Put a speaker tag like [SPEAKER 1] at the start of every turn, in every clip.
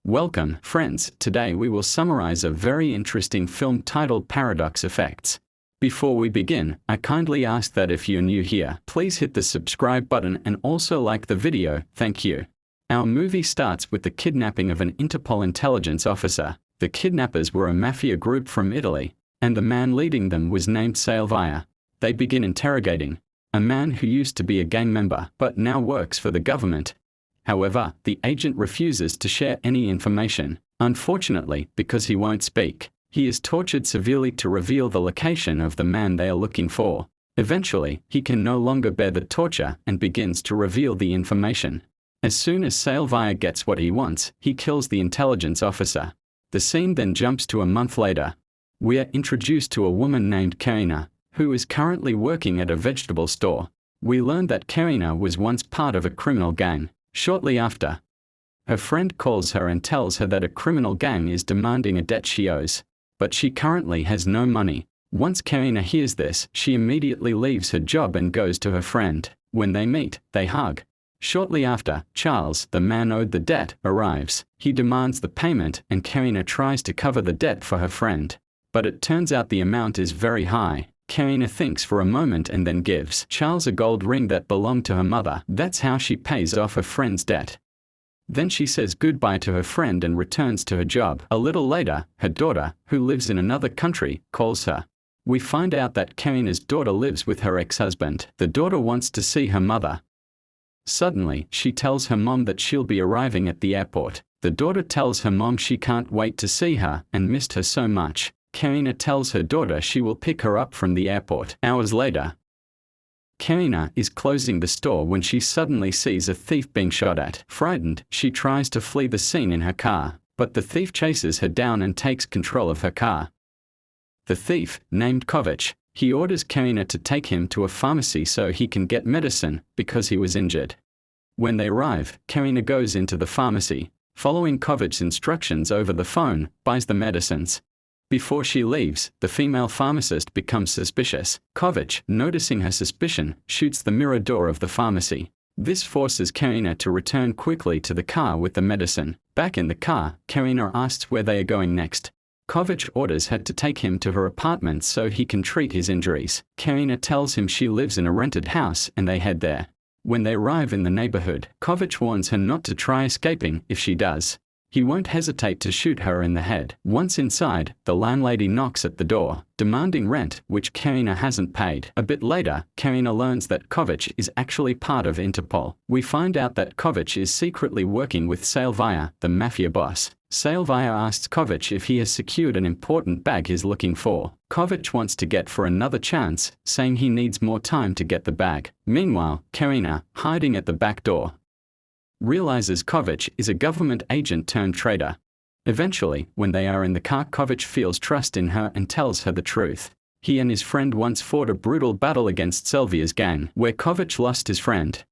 [SPEAKER 1] Welcome, friends. Today we will summarize a very interesting film titled Paradox Effects. Before we begin, I kindly ask that if you're new here, please hit the subscribe button and also like the video, thank you. Our movie starts with the kidnapping of an Interpol intelligence officer. The kidnappers were a mafia group from Italy, and the man leading them was named Salvia. They begin interrogating a man who used to be a gang member but now works for the government. However, the agent refuses to share any information. Unfortunately, because he won't speak, he is tortured severely to reveal the location of the man they are looking for. Eventually, he can no longer bear the torture and begins to reveal the information. As soon as Salvia gets what he wants, he kills the intelligence officer. The scene then jumps to a month later. We are introduced to a woman named Karina, who is currently working at a vegetable store. We learn that Karina was once part of a criminal gang. Shortly after, her friend calls her and tells her that a criminal gang is demanding a debt she owes, but she currently has no money. Once Karina hears this, she immediately leaves her job and goes to her friend. When they meet, they hug. Shortly after, Charles, the man owed the debt, arrives. He demands the payment and Karina tries to cover the debt for her friend. But it turns out the amount is very high. Karina thinks for a moment and then gives Charles a gold ring that belonged to her mother. That's how she pays off her friend's debt. Then she says goodbye to her friend and returns to her job. A little later, her daughter, who lives in another country, calls her. We find out that Karina's daughter lives with her ex-husband. The daughter wants to see her mother. Suddenly, she tells her mom that she'll be arriving at the airport. The daughter tells her mom she can't wait to see her and missed her so much. Karina tells her daughter she will pick her up from the airport. Hours later, Karina is closing the store when she suddenly sees a thief being shot at. Frightened, she tries to flee the scene in her car, but the thief chases her down and takes control of her car. The thief, named Kovic, he orders Karina to take him to a pharmacy so he can get medicine because he was injured. When they arrive, Karina goes into the pharmacy, following Kovic's instructions over the phone, buys the medicines. Before she leaves, the female pharmacist becomes suspicious. Kovic, noticing her suspicion, shoots the mirror door of the pharmacy. This forces Karina to return quickly to the car with the medicine. Back in the car, Karina asks where they are going next. Kovic orders her to take him to her apartment so he can treat his injuries. Karina tells him she lives in a rented house and they head there. When they arrive in the neighborhood, Kovic warns her not to try escaping. If she does, he won't hesitate to shoot her in the head. Once inside, the landlady knocks at the door, demanding rent, which Karina hasn't paid. A bit later, Karina learns that Kovic is actually part of Interpol. We find out that Kovic is secretly working with Salvia, the mafia boss. Salvia asks Kovic if he has secured an important bag he's looking for. Kovic wants to get for another chance, saying he needs more time to get the bag. Meanwhile, Karina, hiding at the back door, realizes Kovic is a government agent turned traitor. Eventually, when they are in the car, Kovic feels trust in her and tells her the truth. He and his friend once fought a brutal battle against Salvia's gang, where Kovic lost his friend.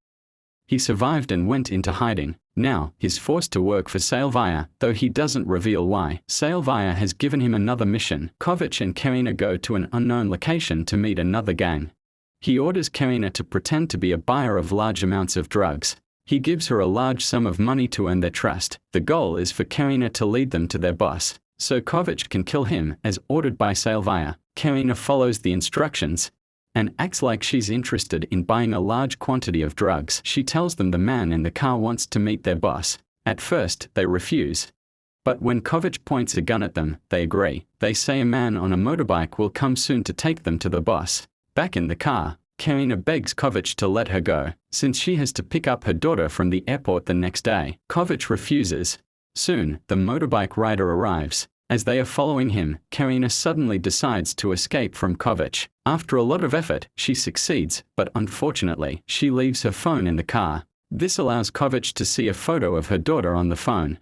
[SPEAKER 1] He survived and went into hiding. Now, he's forced to work for Salvia, though he doesn't reveal why. Salvia has given him another mission. Kovic and Karina go to an unknown location to meet another gang. He orders Karina to pretend to be a buyer of large amounts of drugs. He gives her a large sum of money to earn their trust. The goal is for Karina to lead them to their boss, so Kovic can kill him, as ordered by Salvia. Karina follows the instructions and acts like she's interested in buying a large quantity of drugs. She tells them the man in the car wants to meet their boss. At first, they refuse. But when Kovic points a gun at them, they agree. They say a man on a motorbike will come soon to take them to the boss. Back in the car, Karina begs Kovic to let her go, since she has to pick up her daughter from the airport the next day. Kovic refuses. Soon, the motorbike rider arrives. As they are following him, Karina suddenly decides to escape from Kovic. After a lot of effort, she succeeds, but unfortunately, she leaves her phone in the car. This allows Kovic to see a photo of her daughter on the phone.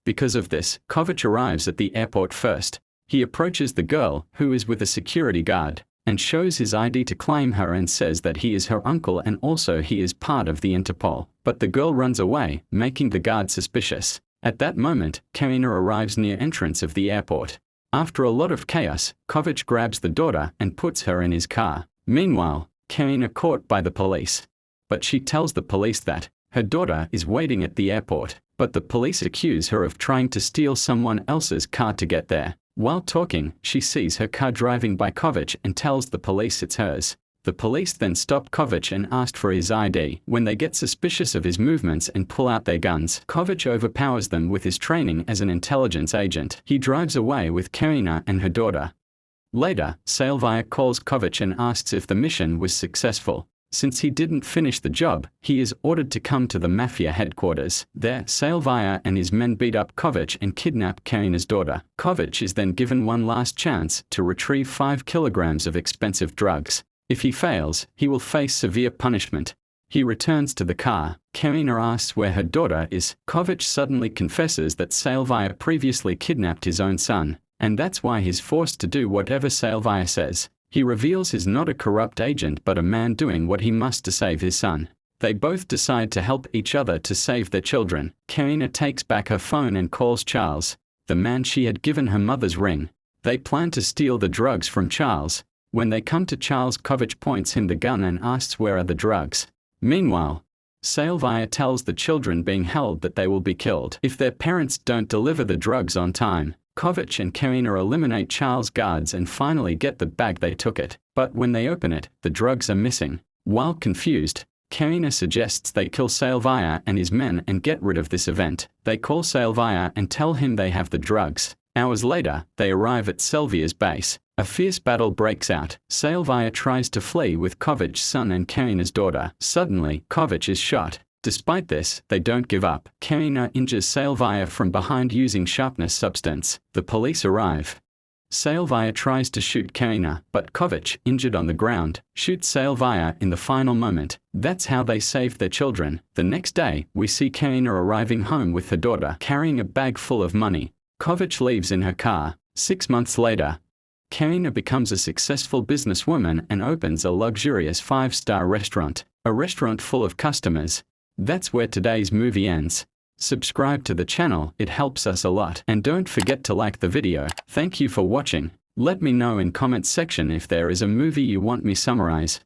[SPEAKER 1] Because of this, Kovic arrives at the airport first. He approaches the girl, who is with a security guard, and shows his ID to claim her and says that he is her uncle and also he is part of the Interpol. But the girl runs away, making the guard suspicious. At that moment, Karina arrives near entrance of the airport. After a lot of chaos, Kovic grabs the daughter and puts her in his car. Meanwhile, Karina caught by the police. But she tells the police that her daughter is waiting at the airport. but the police accuse her of trying to steal someone else's car to get there. While talking, she sees her car driving by Kovac and tells the police it's hers. The police then stop Kovac and ask for his ID. When they get suspicious of his movements and pull out their guns, Kovac overpowers them with his training as an intelligence agent. He drives away with Karina and her daughter. Later, Salvia calls Kovac and asks if the mission was successful. Since he didn't finish the job, he is ordered to come to the mafia headquarters. There, Salvia and his men beat up Kovac and kidnap Karina's daughter. Kovac is then given one last chance to retrieve 5 kilograms of expensive drugs. If he fails, he will face severe punishment. He returns to the car. Karina asks where her daughter is. Kovac suddenly confesses that Salvia previously kidnapped his own son, and that's why he's forced to do whatever Salvia says. He reveals he's not a corrupt agent but a man doing what he must to save his son. They both decide to help each other to save their children. Karina takes back her phone and calls Charles, the man she had given her mother's ring. They plan to steal the drugs from Charles. When they come to Charles, Kovac points him the gun and asks where are the drugs. Meanwhile, Salvia tells the children being held that they will be killed if their parents don't deliver the drugs on time. Kovac and Karina eliminate Charles' guards and finally get the bag they took it. But when they open it, the drugs are missing. While confused, Karina suggests they kill Salvia and his men and get rid of this event. They call Salvia and tell him they have the drugs. Hours later, they arrive at Salvia's base. A fierce battle breaks out. Salvia tries to flee with Kovac's son and Karina's daughter. Suddenly, Kovac is shot. Despite this, they don't give up. Karina injures Salvia from behind using sharpness substance. The police arrive. Salvia tries to shoot Karina, but Kovac, injured on the ground, shoots Salvia in the final moment. That's how they save their children. The next day, we see Karina arriving home with her daughter, carrying a bag full of money. Kovac leaves in her car. 6 months later, Karina becomes a successful businesswoman and opens a luxurious 5-star restaurant, a restaurant full of customers. That's where today's movie ends. Subscribe to the channel, it helps us a lot. And don't forget to like the video. Thank you for watching. Let me know in comments section if there is a movie you want me summarize.